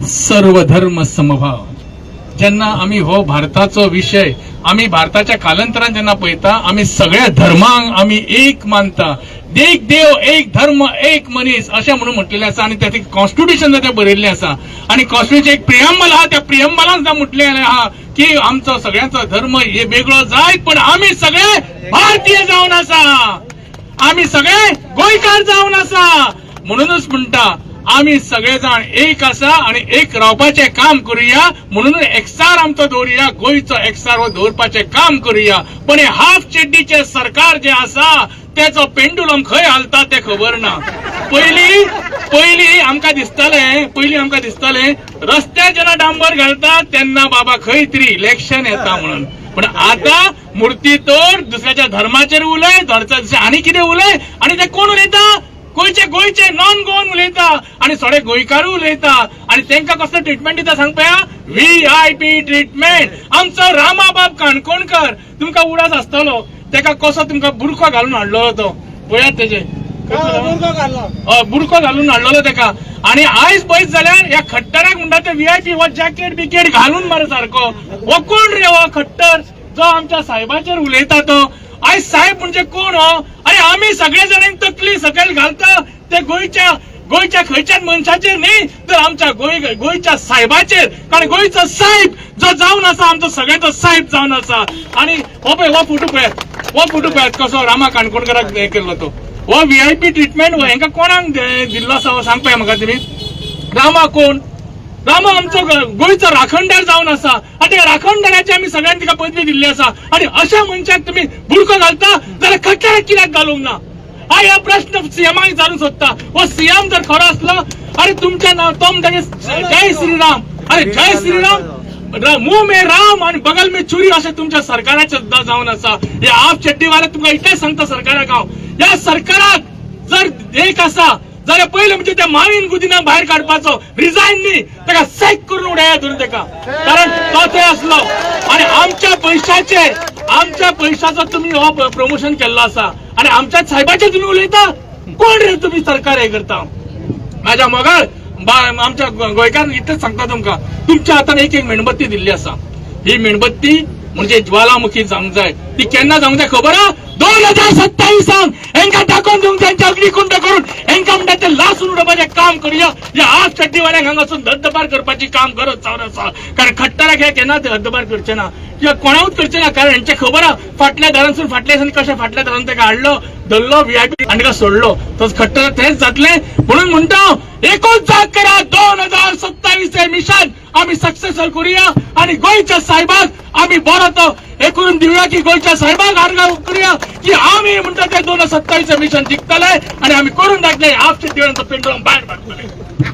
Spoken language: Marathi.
सर्वधर्म समभाव जेन्ना आमी हो भारताचो विषय आमी भारताच्या कालांतरान जेन्ना पळयता आमी सगळ्या धर्मांक आमी एक मानता एक देव एक धर्म एक मनीस अशें म्हणून म्हटलेलें आसा आणि त्याचे कॉन्स्टिट्यूशन ते बरयल्लें आसा आणि कॉन्स्टिट्यूशन एक प्रियम्बल आहा त्या प्रियम्बलान सुद्दां म्हटलेलें आहा की आमचो सगळ्यांचो धर्म हे वेगळो जायत पण आमी सगळे भारतीय जावन आसा आमी सगळे गोंयकार जावन आसा म्हणूनच म्हणटा आम्ही सगळेजण एक आसा आणि एक रावपाचें काम करूया म्हणून एकसार आमचो दवरुया गोंयचो एकसार हो दवरपाचें काम करूया पण हे हाफ चेड्डीचे सरकार जे आसा त्याचो पेंडुलम खंय हालता ते खबर ना पयली आमकां दिसताले रस्त्यार जेन्ना डांबर घालता तेन्ना बाबा खंय तरी इलेक्शन येता म्हणून पण आता मूर्ती तोड दुसऱ्याच्या धर्माचेर उलय धर्माचेर आनी कितें उलय आणि ते कोण उलयता गोयचे नॉन गोवन उलयता आणि थोडे गोंयकारू उलयता आणि तांकां कसलो ट्रिटमेंट दिता सांग पळया VIP ट्रिटमेंट आमचो रामाबाब काणकोणकर तुमकां उडास आसतलो तेका कसो तुमकां बुरखो घालून हाडलो तो पळयात तेजे बुरखो घालून हाडलो तेका आणि आयज पळयत जाल्यार ह्या खट्टराक म्हणटा ते VIP हो जॅकेट बिकेट घालून मरे सारको हो कोण रे हो खट्टर जो आमच्या साहेबाचेर उलयता तो आयज साहेब म्हणजे कोण हो अरे आम्ही सगळे जण तकली सकयल घालता ते गोंयच्या खंयच्याच मनशाचेर न्ही तर आमच्या गोंयच्या साहेबाचेर कारण गोंयचो साहेब जो जावन आसा आमचो सगळ्यांचो साहेब जावन आसा आणि हो पळय हो फोटो पळयात कसो रामा काणकोणकराक हे केल्लो तो हो VIP ट्रिटमेंट हो हेंका कोणाक दिल्लो आसा सांग पळय म्हाका तुमी रामा आमचो गोंयचो राखणदार जावन आसा आणि राखणदाराची आमी सगळ्यांनी तिका पदवी दिल्ली आसा आणि अशा मनशाक तुम्ही बुरखो घालता जाल्यार खट्टराक कित्याक घालूंक ना हा प्रश्न सीएमाक विचारूंक सोदता हो सीएम जर खरो आसलो अरे तुमच्या नाव तो म्हणटा जय श्रीराम अरे जय श्रीराम मुंह में राम आणि बगल में चुरी असे तुमच्या सरकाराचे सुद्धा जावन आसा हे हाफ चड्डीवाले तुमकां इतलें सांगता सरकाराक हांव ह्या सरकाराक जर एक आसा जाल्यार पयलें म्हणजे त्या मावीन गुदिना भायर काडपाचो रिजायन न्ही ताका सॅक करून उडया धरून ताका कारण तो थंय आसलो आणि आमच्या पैशाचो तुम्ही हो प्रमोशन केल्लो आसा आणि आमच्या साहेबाचेर तुम्ही उलयता कोण रे तुम्ही सरकार हे करता माझ्या मोगाळ आमच्या गोंयकार इतलेंच सांगता तुमकां तुमच्या हातान एक मेणबत्ती दिल्ली आसा ही मेणबत्ती म्हणजे ज्वालामुखी जावंक जाय ती केन्ना जावंक जाय खबर आहा 2027 हेंका टाकून दिवंक जाय अग्निकुंड करून हेंका म्हणटा ते लासून उडोवपाचें काम करूया या हाफ चड्डीवाल्यांक हांगा वचून हद्दपार करपाची काम गरज जावन आसा कारण खट्टराक हे केन्ना ते हद्दपार करचे ना किंवा कोणाकूच करचे ना कारण हेंचे खबर आहा फाटल्या दारांसून फाटल्या दिसांनी कशें फाटल्या दारान ताका हाडलो धरलो VIP आनी ताका सोडलो तोच खट्टर तेच जातलें म्हणून म्हणटा एकूच जाग करा 2027 हे मिशन आम्ही सक्सेसफुल करूया आणि गोंयच्या साहेबाक आम्ही बरो तो हे करून दिवया की गोंयच्या साहेबाक आर्गां करूया की आम्ही म्हणटा ते 2027 मिशन जिखतले आणि आम्ही करून दाखले हाफ चड्डीवाल्यांचो पेंडुलम भायर काडटले